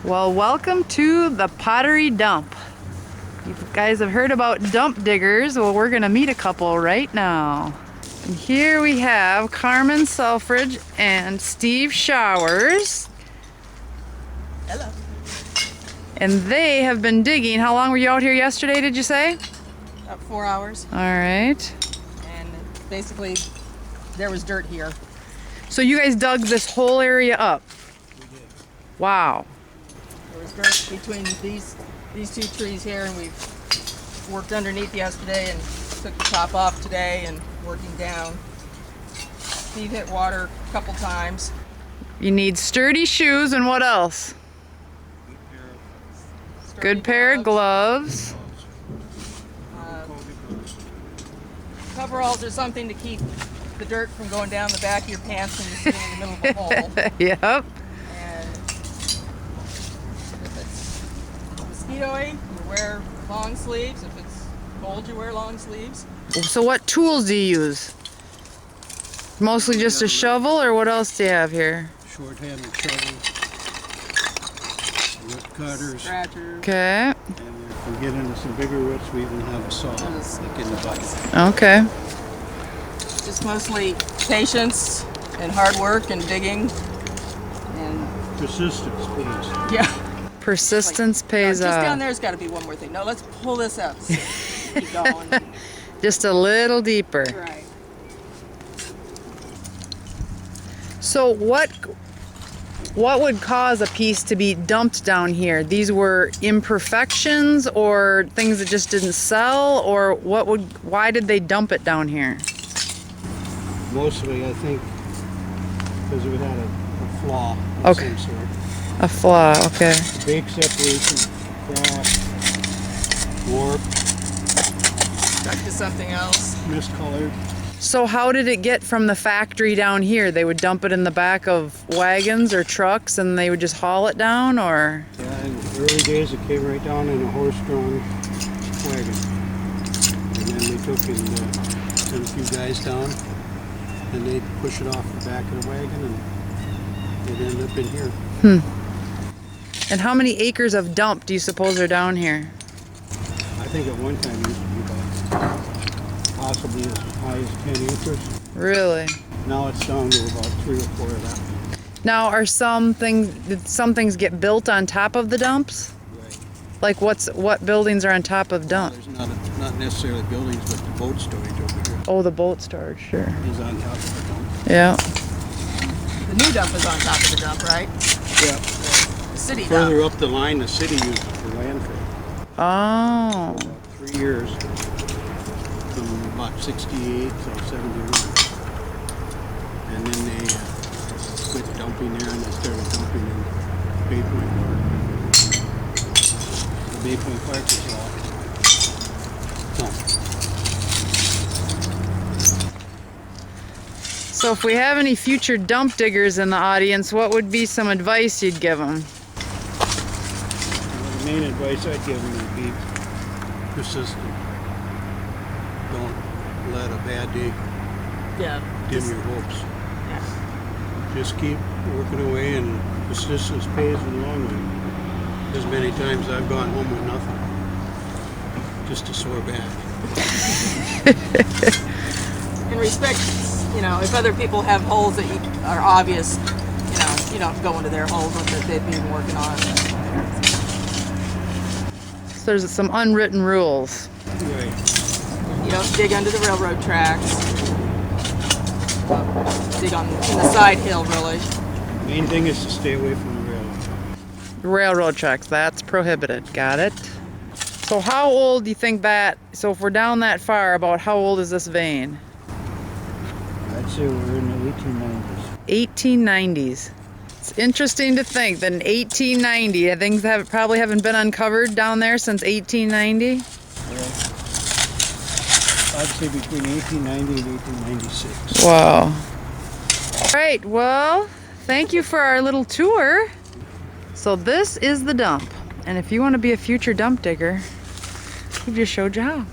Well, welcome to the pottery dump. You guys have heard about dump diggers. Well, we're gonna meet a couple right now. And here we have Carmen Selfridge and Steve Showers. Hello. And they have been digging. How long were you out here yesterday, did you say? About 4 hours. All right. And basically, there was dirt here. So you guys dug this whole area up? We did. Wow. There was dirt between these two trees here, and we worked underneath yesterday and took the top off today and working down. Steve hit water a couple times. You need sturdy shoes and what else? Good pair of gloves. Coveralls or something to keep the dirt from going down the back of your pants when you're sitting in the middle of a hole. Yep. And if it's mosquito-y, you wear long sleeves. If it's cold, you wear long sleeves. So what tools do you use? Mostly just a shovel, or what else do you have here? Short-handled shovel, root cutters, Scratcher. Okay. and if we get into some bigger roots, we even have a saw, like in the bucket. Okay. Just mostly patience and hard work and digging. And Persistence, please. yeah. Persistence pays Just down off. there's got to be one more thing. No, let's pull this up. Keep going. Just a little deeper. Right. So what would cause a piece to be dumped down here? These were imperfections or things that just didn't sell, or why did they dump it down here? Mostly, I think, because we had a flaw of Okay. some sort. A flaw, okay. Bake separation, crack, warp, Stuck to something else. miscolored. So how did it get from the factory down here? They would dump it in the back of wagons or trucks and they would just haul it down, or? Yeah, in the early days, it came right down in a horse-drawn wagon. And then we took and sent a few guys down, and they'd push it off the back of the wagon, and it ended up in here. And how many acres of dump do you suppose are down here? I think at one time it used to be about possibly as high as 10 acres. Really? Now it's down to about 3 or 4 of that. Now, did some things get built on top of the dumps? Right. Like what buildings are on top of dump? There's not necessarily buildings, but the boat storage over here Oh, the boat storage, sure. is on top of the dump. Yeah. The new dump is on top of the dump, right? Yeah. The city Further dump. up the line, the city used it for landfill. Oh. For about 3 years, from about 68 till 71. And then they quit dumping there and they started dumping in Bay Point Park. The Bay Point Park is all dumped. So if we have any future dump diggers in the audience, what would be some advice you'd give them? Well, the main advice I'd give them would be persistent. Don't let a bad day Yeah. dim your hopes. Yeah. Just keep working away, and persistence pays in the long run. As many times I've gone home with nothing, just a sore back. In respect, if other people have holes that are obvious, you don't go into their holes that they've been working on. So there's some unwritten rules. Right. You don't dig under the railroad tracks. Dig in the side hill, really. Main thing is to stay away from the railroad. Railroad tracks, that's prohibited. Got it. So how old do you think so if we're down that far, about how old is this vein? I'd say we're in the 1890s. 1890s. It's interesting to think that in 1890, things probably haven't been uncovered down there since 1890. Well, I'd say between 1890 and 1896. Wow. All right, well, thank you for our little tour. So this is the dump. And if you want to be a future dump digger, we just showed you how.